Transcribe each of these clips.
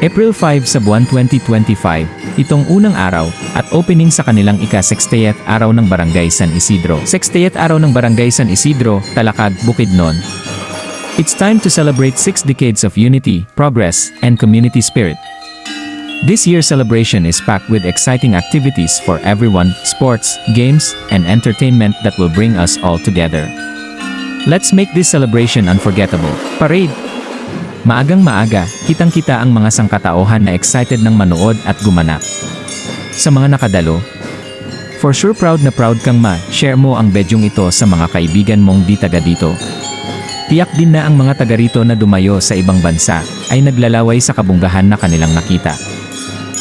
April 5 sa buwan 2025, itong unang araw, at opening sa kanilang ika-60th araw ng Barangay San Isidro. 60th araw ng Barangay San Isidro, Talakag, Bukidnon. It's time to celebrate 6 decades of unity, progress, and community spirit. This year's celebration is packed with exciting activities for everyone, sports, games, and entertainment that will bring us all together. Let's make this celebration unforgettable. Parade! Maagang maaga, kitang-kita ang mga sangkatauhan na excited ng manood at gumanap. Sa mga nakadalo, for sure proud na proud kang ma-share mo ang bedyong ito sa mga kaibigan mong di taga dito. Tiyak din na ang mga taga rito na dumayo sa ibang bansa ay naglalaway sa kabunggahan na kanilang nakita.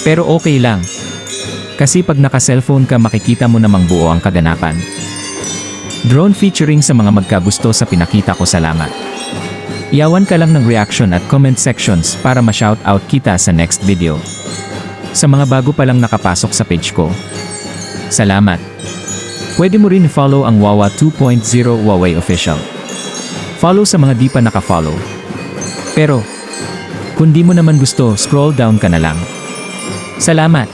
Pero okay lang. Kasi pag naka-cellphone ka makikita mo namang buo ang kaganapan. Drone featuring sa mga magkagusto sa pinakita ko, salamat. Iyawan ka lang ng reaction at comment sections para ma-shoutout kita sa next video. Sa mga bago pa lang nakapasok sa page ko, salamat. Pwede mo rin follow ang Wawa 2.0 Huawei Official. Follow sa mga di pa naka-follow. Pero, kung di mo naman gusto, scroll down ka na lang. Salamat!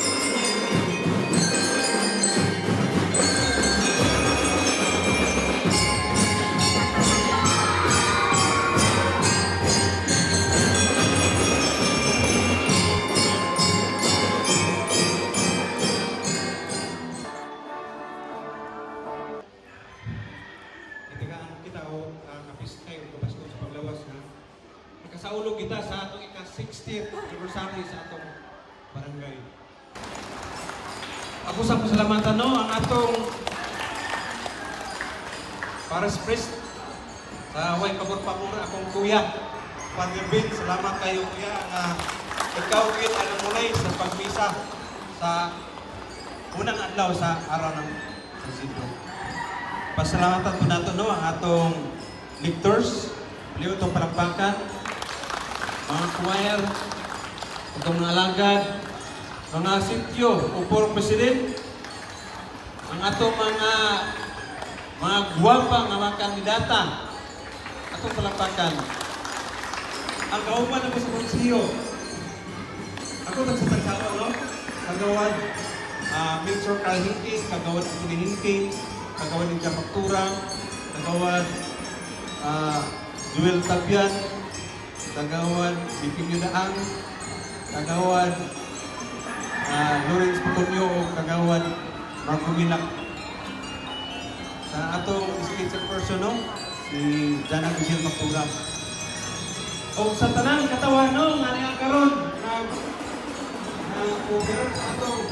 Itigaan kita o kapis kayo kapasko sa paglawas na nakasaulog kita sa atong ika-60th anniversary sa atong barangay. Ako sa pasalamatan no ang atong Paris Priest sa way pabor-pabor akong kuya Father Ben, salamat kayo kuya nga ikaw gid ang mulay sa pagmisa sa unang adlaw sa araw ng Isidro. Pasalamatan po nato no ang atong lectors, liw itong palakpakan, mga choir, itong mga alagad, mga sityo, upor president, ang atong mga guwapa nga mga kandidata, atong palakpakan. Ang kauban na po sa konsiyo, ako nagsasagsawa no? Kagawad, Major Carl Hinkin, kagawad Anthony Hinkin, kagawad ng Kapaktura, kagawad Joel Tapian, kagawad Bipinyo Daang, kagawad Lawrence Putonyo o kagawad Marco Milak. Sa atong state person no, si Jana Michelle Maktura. O sa tanang katawan no, nga niya karon na over atong